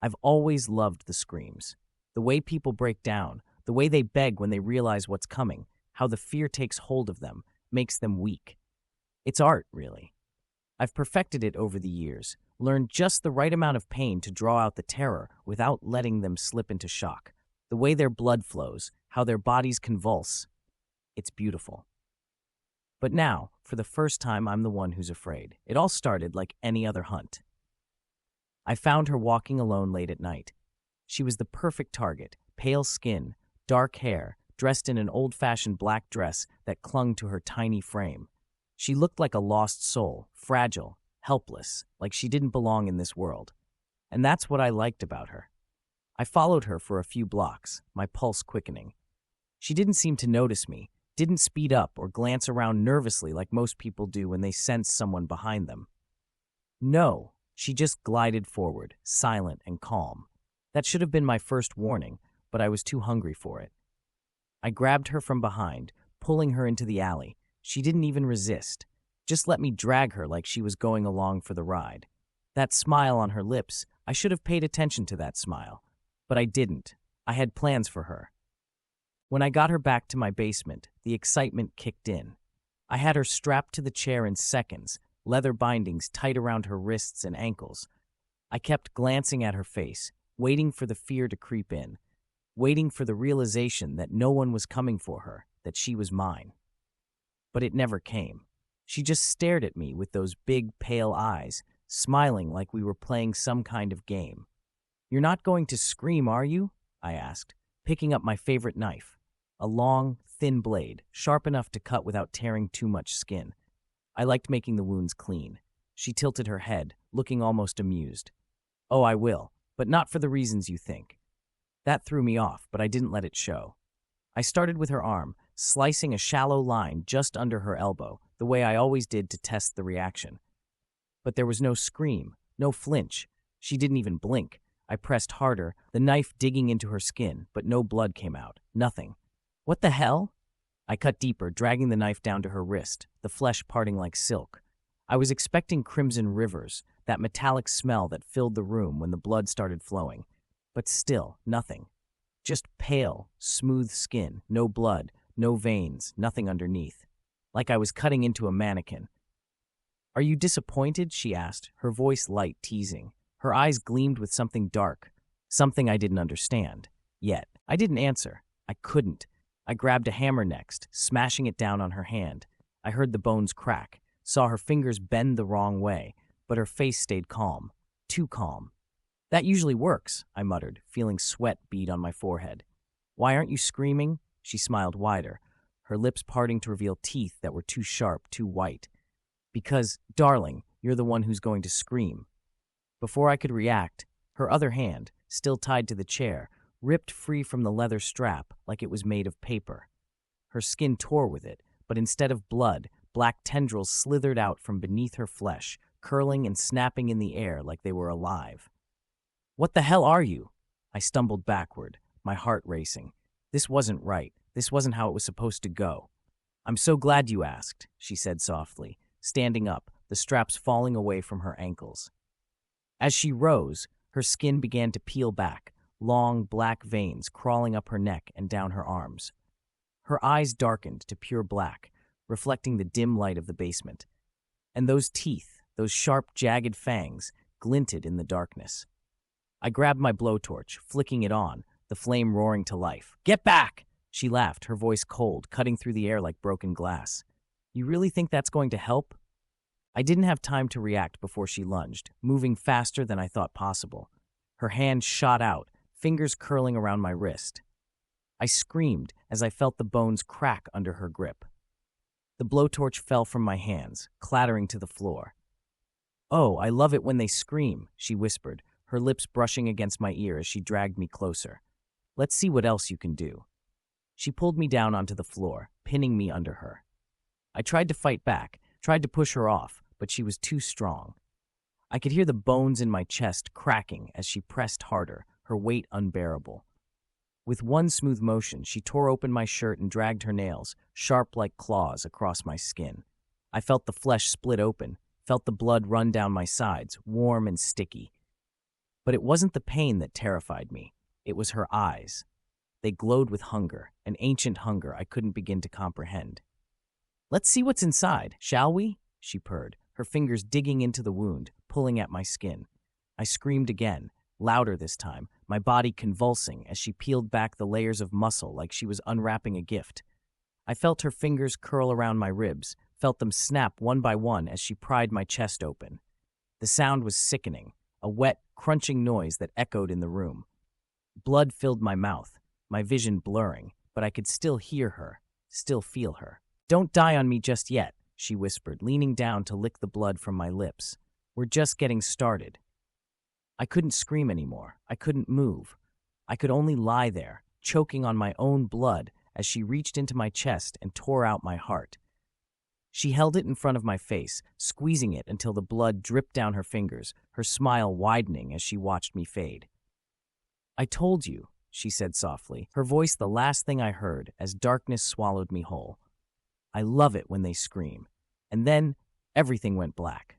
I've always loved the screams. The way people break down, the way they beg when they realize what's coming, how the fear takes hold of them, makes them weak. It's art, really. I've perfected it over the years, learned just the right amount of pain to draw out the terror without letting them slip into shock. The way their blood flows, how their bodies convulse. It's beautiful. But now, for the first time, I'm the one who's afraid. It all started like any other hunt. I found her walking alone late at night. She was the perfect target, pale skin, dark hair, dressed in an old-fashioned black dress that clung to her tiny frame. She looked like a lost soul, fragile, helpless, like she didn't belong in this world. And that's what I liked about her. I followed her for a few blocks, my pulse quickening. She didn't seem to notice me, didn't speed up or glance around nervously like most people do when they sense someone behind them. No, she just glided forward, silent and calm. That should have been my first warning, but I was too hungry for it. I grabbed her from behind, pulling her into the alley. She didn't even resist. Just let me drag her like she was going along for the ride. That smile on her lips, I should have paid attention to that smile. But I didn't. I had plans for her. When I got her back to my basement, the excitement kicked in. I had her strapped to the chair in seconds, leather bindings tight around her wrists and ankles. I kept glancing at her face, waiting for the fear to creep in, waiting for the realization that no one was coming for her, that she was mine. But it never came. She just stared at me with those big, pale eyes, smiling like we were playing some kind of game. "You're not going to scream, are you?" I asked, picking up my favorite knife, a long, thin blade, sharp enough to cut without tearing too much skin. I liked making the wounds clean. She tilted her head, looking almost amused. "Oh, I will, but not for the reasons you think." That threw me off, but I didn't let it show. I started with her arm, slicing a shallow line just under her elbow, the way I always did to test the reaction. But there was no scream, no flinch. She didn't even blink. I pressed harder, the knife digging into her skin, but no blood came out. Nothing. "What the hell?" I cut deeper, dragging the knife down to her wrist, the flesh parting like silk. I was expecting crimson rivers, that metallic smell that filled the room when the blood started flowing. But still, nothing. Just pale, smooth skin, no blood, no veins, nothing underneath. Like I was cutting into a mannequin. "Are you disappointed?" she asked, her voice light, teasing. Her eyes gleamed with something dark, something I didn't understand. Yet, I didn't answer. I couldn't. I grabbed a hammer next, smashing it down on her hand. I heard the bones crack, saw her fingers bend the wrong way, but her face stayed calm. Too calm. "That usually works," I muttered, feeling sweat bead on my forehead. "Why aren't you screaming?" She smiled wider, her lips parting to reveal teeth that were too sharp, too white. "Because, darling, you're the one who's going to scream." Before I could react, her other hand, still tied to the chair, ripped free from the leather strap like it was made of paper. Her skin tore with it, but instead of blood, black tendrils slithered out from beneath her flesh, curling and snapping in the air like they were alive. "What the hell are you?" I stumbled backward, my heart racing. This wasn't right. This wasn't how it was supposed to go. "I'm so glad you asked," she said softly, standing up, the straps falling away from her ankles. As she rose, her skin began to peel back, long black veins crawling up her neck and down her arms. Her eyes darkened to pure black, reflecting the dim light of the basement. And those teeth, those sharp, jagged fangs, glinted in the darkness. I grabbed my blowtorch, flicking it on, the flame roaring to life. "Get back!" She laughed, her voice cold, cutting through the air like broken glass. "You really think that's going to help?" I didn't have time to react before she lunged, moving faster than I thought possible. Her hand shot out, fingers curling around my wrist. I screamed as I felt the bones crack under her grip. The blowtorch fell from my hands, clattering to the floor. "Oh, I love it when they scream," she whispered, her lips brushing against my ear as she dragged me closer. "Let's see what else you can do." She pulled me down onto the floor, pinning me under her. I tried to fight back, tried to push her off, but she was too strong. I could hear the bones in my chest cracking as she pressed harder, her weight unbearable. With one smooth motion, she tore open my shirt and dragged her nails, sharp like claws, across my skin. I felt the flesh split open, felt the blood run down my sides, warm and sticky. But it wasn't the pain that terrified me. It was her eyes. They glowed with hunger, an ancient hunger I couldn't begin to comprehend. "Let's see what's inside, shall we?" she purred, her fingers digging into the wound, pulling at my skin. I screamed again, louder this time, my body convulsing as she peeled back the layers of muscle like she was unwrapping a gift. I felt her fingers curl around my ribs, felt them snap one by one as she pried my chest open. The sound was sickening, a wet, crunching noise that echoed in the room. Blood filled my mouth, my vision blurring, but I could still hear her, still feel her. "Don't die on me just yet," she whispered, leaning down to lick the blood from my lips. "We're just getting started." I couldn't scream anymore. I couldn't move. I could only lie there, choking on my own blood as she reached into my chest and tore out my heart. She held it in front of my face, squeezing it until the blood dripped down her fingers, her smile widening as she watched me fade. "I told you," she said softly, her voice the last thing I heard as darkness swallowed me whole. "I love it when they scream." And then everything went black.